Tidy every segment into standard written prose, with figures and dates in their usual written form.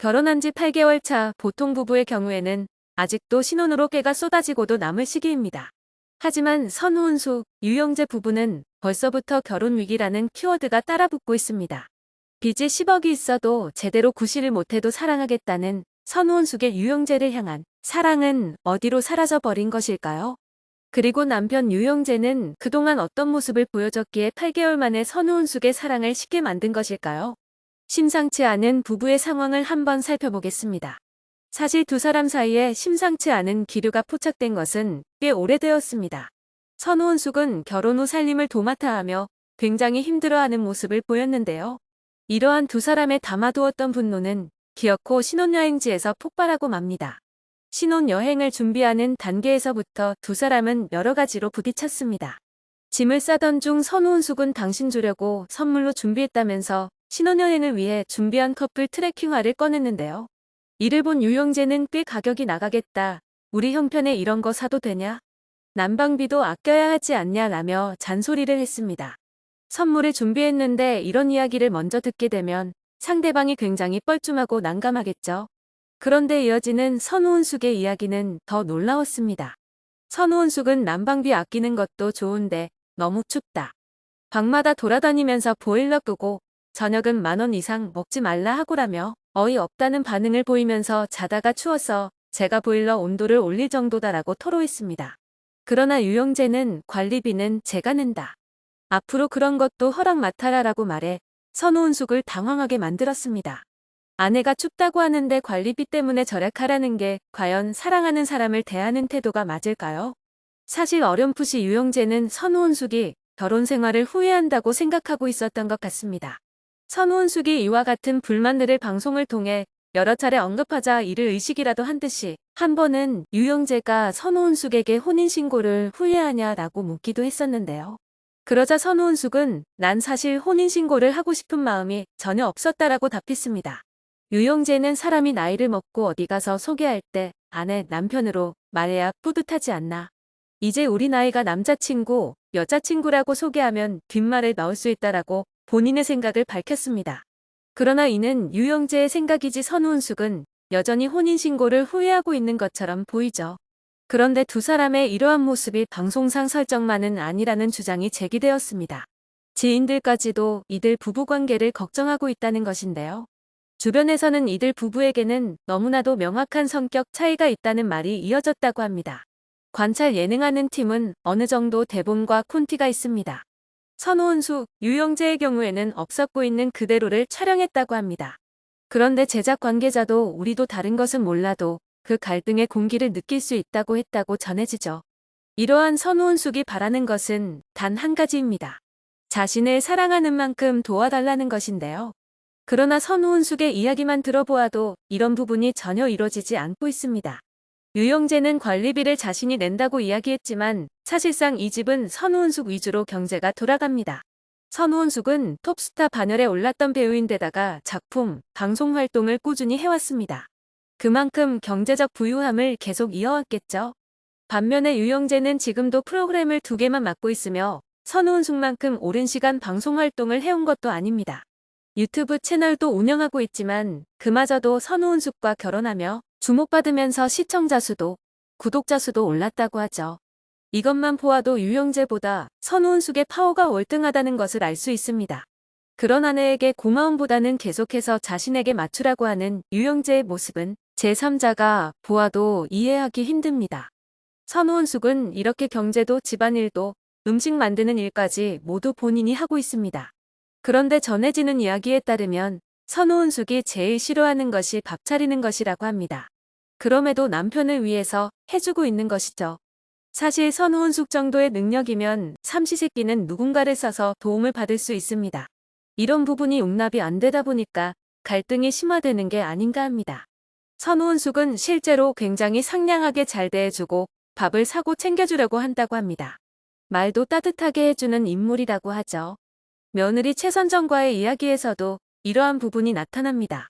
결혼한 지 8개월 차 보통 부부의 경우에는 아직도 신혼으로 깨가 쏟아지고도 남을 시기입니다. 하지만 선우은수, 유영재 부부는 벌써부터 결혼 위기라는 키워드가 따라붙고 있습니다. 빚이 10억이 있어도 제대로 구실을 못해도 사랑하겠다는 선우은숙의 유영재를 향한 사랑은 어디로 사라져 버린 것일까요? 그리고 남편 유영재는 그동안 어떤 모습을 보여줬기에 8개월 만에 선우은숙의 사랑을 식게 만든 것일까요? 심상치 않은 부부의 상황을 한번 살펴보겠습니다. 사실 두 사람 사이에 심상치 않은 기류가 포착된 것은 꽤 오래되었습니다. 선우은숙은 결혼 후 살림을 도맡아 하며 굉장히 힘들어하는 모습을 보였는데요. 이러한 두 사람의 담아두었던 분노는 기어코 신혼여행지에서 폭발하고 맙니다. 신혼여행을 준비하는 단계에서부터 두 사람은 여러 가지로 부딪혔습니다. 짐을 싸던 중 선우은숙은 당신 주려고 선물로 준비했다면서 신혼여행을 위해 준비한 커플 트레킹화를 꺼냈는데요. 이를 본 유영재는 꽤 가격이 나가겠다. 우리 형편에 이런 거 사도 되냐? 난방비도 아껴야 하지 않냐 라며 잔소리를 했습니다. 선물을 준비했는데 이런 이야기를 먼저 듣게 되면 상대방이 굉장히 뻘쭘하고 난감하겠죠. 그런데 이어지는 선우은숙의 이야기는 더 놀라웠습니다. 선우은숙은 난방비 아끼는 것도 좋은데 너무 춥다. 방마다 돌아다니면서 보일러 끄고 저녁은 10,000원 이상 먹지 말라 하고라며 어이없다는 반응을 보이면서 자다가 추워서 제가 보일러 온도를 올릴 정도다라고 토로했습니다. 그러나 유영재는 관리비는 제가 낸다. 앞으로 그런 것도 허락 맡아라라고 말해 선우은숙을 당황하게 만들었습니다. 아내가 춥다고 하는데 관리비 때문에 절약하라는 게 과연 사랑하는 사람을 대하는 태도가 맞을까요? 사실 어렴풋이 유영재는 선우은숙이 결혼 생활을 후회한다고 생각하고 있었던 것 같습니다. 선우은숙이 이와 같은 불만들을 방송을 통해 여러 차례 언급하자 이를 의식이라도 한 듯이 한 번은 유영재가 선우은숙에게 혼인신고를 후회하냐라고 묻기도 했었는데요. 그러자 선우은숙은 난 사실 혼인신고를 하고 싶은 마음이 전혀 없었다라고 답했습니다. 유영재는 사람이 나이를 먹고 어디 가서 소개할 때 아내, 남편으로 말해야 뿌듯하지 않나. 이제 우리 나이가 남자친구, 여자친구라고 소개하면 뒷말을 넣을 수 있다라고 본인의 생각을 밝혔습니다. 그러나 이는 유영재의 생각이지 선우은숙은 여전히 혼인신고를 후회하고 있는 것처럼 보이죠. 그런데 두 사람의 이러한 모습이 방송상 설정만은 아니라는 주장이 제기되었습니다. 지인들까지도 이들 부부관계를 걱정하고 있다는 것인데요. 주변에서는 이들 부부에게는 너무나도 명확한 성격 차이가 있다는 말이 이어졌다고 합니다. 관찰 예능하는 팀은 어느 정도 대본과 콘티가 있습니다. 선우은숙, 유영재의 경우에는 없었고 있는 그대로를 촬영했다고 합니다. 그런데 제작 관계자도 우리도 다른 것은 몰라도 그 갈등의 공기를 느낄 수 있다고 했다고 전해지죠. 이러한 선우은숙이 바라는 것은 단 한 가지입니다. 자신을 사랑하는 만큼 도와달라는 것인데요. 그러나 선우은숙의 이야기만 들어보아도 이런 부분이 전혀 이루어지지 않고 있습니다. 유영재는 관리비를 자신이 낸다고 이야기했지만 사실상 이 집은 선우은숙 위주로 경제가 돌아갑니다. 선우은숙은 톱스타 반열에 올랐던 배우인데다가 작품, 방송 활동을 꾸준히 해왔습니다. 그만큼 경제적 부유함을 계속 이어왔겠죠. 반면에 유영재는 지금도 프로그램을 2개만 맡고 있으며 선우은숙만큼 오랜 시간 방송 활동을 해온 것도 아닙니다. 유튜브 채널도 운영하고 있지만 그마저도 선우은숙과 결혼하며 주목받으면서 시청자 수도, 구독자 수도 올랐다고 하죠. 이것만 보아도 유영재보다 선우은숙의 파워가 월등하다는 것을 알 수 있습니다. 그런 아내에게 고마움보다는 계속해서 자신에게 맞추라고 하는 유영재의 모습은 제3자가 보아도 이해하기 힘듭니다. 선우은숙은 이렇게 경제도 집안일도 음식 만드는 일까지 모두 본인이 하고 있습니다. 그런데 전해지는 이야기에 따르면 선우은숙이 제일 싫어하는 것이 밥 차리는 것이라고 합니다. 그럼에도 남편을 위해서 해주고 있는 것이죠. 사실 선우은숙 정도의 능력이면 삼시세끼는 누군가를 써서 도움을 받을 수 있습니다. 이런 부분이 용납이 안 되다 보니까 갈등이 심화되는 게 아닌가 합니다. 선우은숙은 실제로 굉장히 상냥하게 잘 대해주고 밥을 사고 챙겨주려고 한다고 합니다. 말도 따뜻하게 해주는 인물이라고 하죠. 며느리 최선정과의 이야기에서도 이러한 부분이 나타납니다.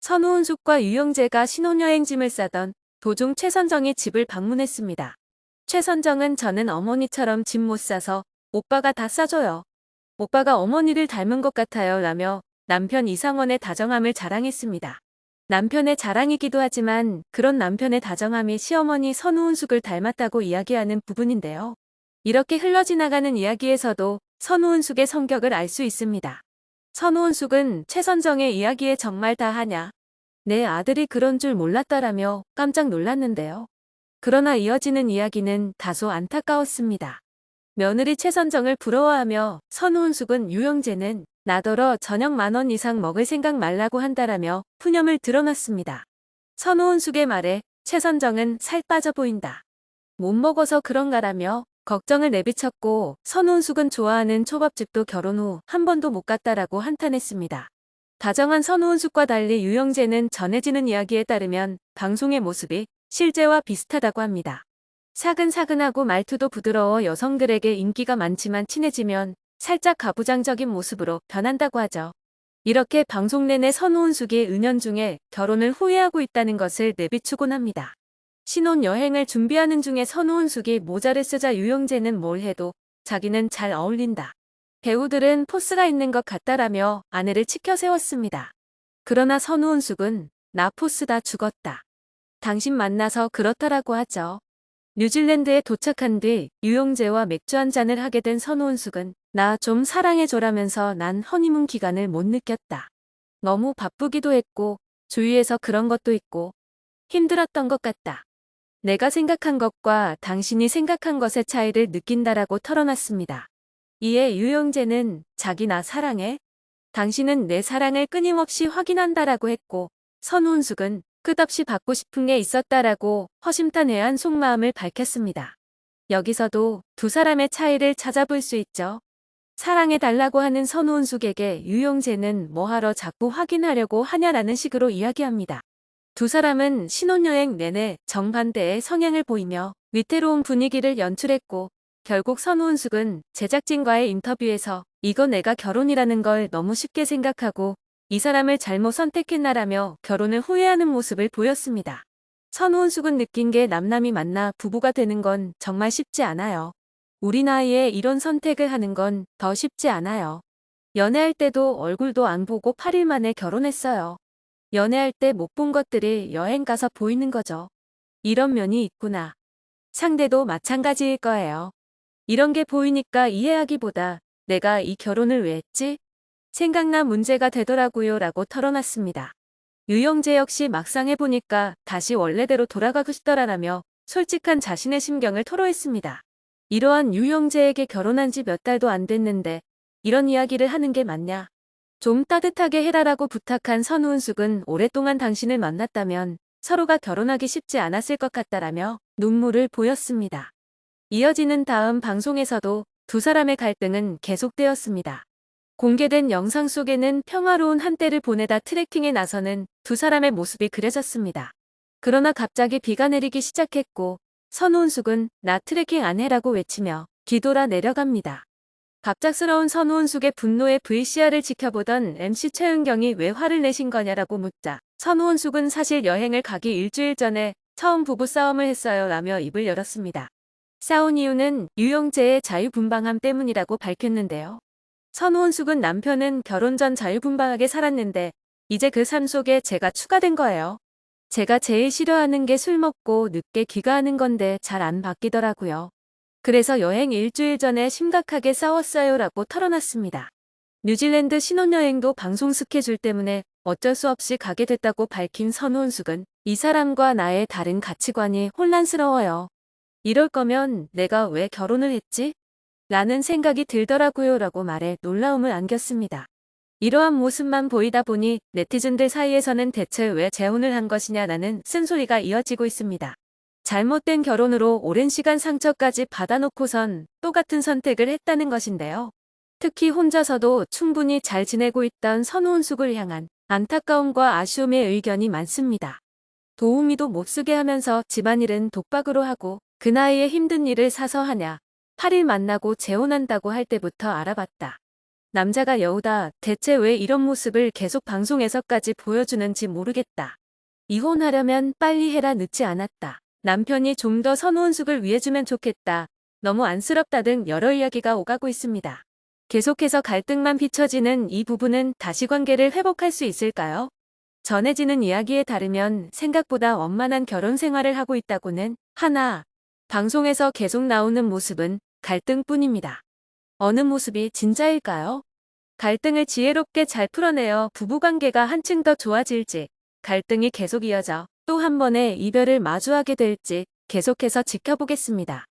선우은숙과 유영재가 신혼여행짐을 싸던 도중 최선정이 집을 방문했습니다. 최선정은 저는 어머니처럼 짐 못 싸서 오빠가 다 싸줘요. 오빠가 어머니를 닮은 것 같아요 라며 남편 이상원의 다정함을 자랑했습니다. 남편의 자랑이기도 하지만 그런 남편의 다정함이 시어머니 선우은숙을 닮았다고 이야기하는 부분인데요. 이렇게 흘러지나가는 이야기에서도 선우은숙의 성격을 알 수 있습니다. 선우은숙은 최선정의 이야기에 정말 다 하냐? 내 아들이 그런 줄 몰랐다라며 깜짝 놀랐는데요. 그러나 이어지는 이야기는 다소 안타까웠습니다. 며느리 최선정을 부러워하며 선우은숙은 유영재는 나더러 저녁 10,000원 이상 먹을 생각 말라고 한다라며 푸념을 드러났습니다. 선우은숙의 말에 최선정은 살 빠져 보인다. 못 먹어서 그런가라며 걱정을 내비쳤고 선우은숙은 좋아하는 초밥집도 결혼 후 한 번도 못 갔다라고 한탄했습니다. 다정한 선우은숙과 달리 유영재는 전해지는 이야기에 따르면 방송의 모습이 실제와 비슷하다고 합니다. 사근사근하고 말투도 부드러워 여성들에게 인기가 많지만 친해지면 살짝 가부장적인 모습으로 변한다고 하죠. 이렇게 방송 내내 선우은숙이 은연중에 결혼을 후회하고 있다는 것을 내비추곤 합니다. 신혼여행을 준비하는 중에 선우은숙이 모자를 쓰자 유영재는 뭘 해도 자기는 잘 어울린다. 배우들은 포스가 있는 것 같다라며 아내를 치켜 세웠습니다. 그러나 선우은숙은 나 포스다 죽었다. 당신 만나서 그렇다라고 하죠. 뉴질랜드에 도착한 뒤 유영재와 맥주 한 잔을 하게 된 선우은숙은 나 좀 사랑해줘라면서 난 허니문 기간을 못 느꼈다. 너무 바쁘기도 했고 주위에서 그런 것도 있고 힘들었던 것 같다. 내가 생각한 것과 당신이 생각한 것의 차이를 느낀다라고 털어놨습니다. 이에 유영재는 자기 나 사랑해? 당신은 내 사랑을 끊임없이 확인한다라고 했고 선우은숙은 끝없이 받고 싶은 게 있었다라고 허심탄회한 속마음을 밝혔습니다. 여기서도 두 사람의 차이를 찾아볼 수 있죠. 사랑해달라고 하는 선우은숙에게 유영재는 뭐하러 자꾸 확인하려고 하냐라는 식으로 이야기합니다. 두 사람은 신혼여행 내내 정반대의 성향을 보이며 위태로운 분위기를 연출했고 결국 선우은숙은 제작진과의 인터뷰에서 이거 내가 결혼이라는 걸 너무 쉽게 생각하고 이 사람을 잘못 선택했나라며 결혼을 후회하는 모습을 보였습니다. 선우은숙은 느낀 게 남남이 만나 부부가 되는 건 정말 쉽지 않아요. 우리 나이에 이런 선택을 하는 건 더 쉽지 않아요. 연애할 때도 얼굴도 안 보고 8일 만에 결혼했어요. 연애할 때 못 본 것들이 여행 가서 보이는 거죠. 이런 면이 있구나. 상대도 마찬가지일 거예요. 이런 게 보이니까 이해하기보다 내가 이 결혼을 왜 했지? 생각나 문제가 되더라고요 라고 털어놨습니다. 유영재 역시 막상 해보니까 다시 원래대로 돌아가고 싶더라라며 솔직한 자신의 심경을 토로했습니다. 이러한 유영재에게 결혼한 지 몇 달도 안 됐는데 이런 이야기를 하는 게 맞냐? 좀 따뜻하게 해라라고 부탁한 선우은숙은 오랫동안 당신을 만났다면 서로가 결혼하기 쉽지 않았을 것 같다라며 눈물을 보였습니다. 이어지는 다음 방송에서도 두 사람의 갈등은 계속되었습니다. 공개된 영상 속에는 평화로운 한때를 보내다 트레킹에 나서는 두 사람의 모습이 그려졌습니다. 그러나 갑자기 비가 내리기 시작했고 선우은숙은 나 트레킹 안 해라고 외치며 뒤돌아 내려갑니다. 갑작스러운 선우은숙의 분노의 VCR을 지켜보던 MC 최은경이 왜 화를 내신 거냐라고 묻자 선우은숙은 사실 여행을 가기 일주일 전에 처음 부부싸움을 했어요 라며 입을 열었습니다. 싸운 이유는 유영재의 자유분방함 때문이라고 밝혔는데요. 선우은숙은 남편은 결혼 전 자유분방하게 살았는데 이제 그 삶 속에 제가 추가된 거예요. 제가 제일 싫어하는 게 술 먹고 늦게 귀가하는 건데 잘 안 바뀌더라고요. 그래서 여행 일주일 전에 심각하게 싸웠어요 라고 털어놨습니다. 뉴질랜드 신혼여행도 방송 스케줄 때문에 어쩔 수 없이 가게 됐다고 밝힌 선우은숙은 이 사람과 나의 다른 가치관이 혼란스러워요. 이럴 거면 내가 왜 결혼을 했지? 라는 생각이 들더라고요 라고 말해 놀라움을 안겼습니다. 이러한 모습만 보이다 보니 네티즌들 사이에서는 대체 왜 재혼을 한 것이냐라는 쓴소리가 이어지고 있습니다. 잘못된 결혼으로 오랜 시간 상처까지 받아놓고선 똑같은 선택을 했다는 것인데요. 특히 혼자서도 충분히 잘 지내고 있던 선우은숙을 향한 안타까움과 아쉬움의 의견이 많습니다. 도우미도 못쓰게 하면서 집안일은 독박으로 하고 그 나이에 힘든 일을 사서 하냐. 8일 만나고 재혼한다고 할 때부터 알아봤다. 남자가 여우다. 대체 왜 이런 모습을 계속 방송에서까지 보여주는지 모르겠다. 이혼하려면 빨리 해라 늦지 않았다. 남편이 좀 더 선우은숙을 위해주면 좋겠다. 너무 안쓰럽다 등 여러 이야기가 오가고 있습니다. 계속해서 갈등만 비춰지는 이 부부는 다시 관계를 회복할 수 있을까요? 전해지는 이야기에 따르면 생각보다 원만한 결혼 생활을 하고 있다고는 하나, 방송에서 계속 나오는 모습은 갈등뿐입니다. 어느 모습이 진짜일까요? 갈등을 지혜롭게 잘 풀어내어 부부관계가 한층 더 좋아질지, 갈등이 계속 이어져 또 한 번의 이별을 마주하게 될지 계속해서 지켜보겠습니다.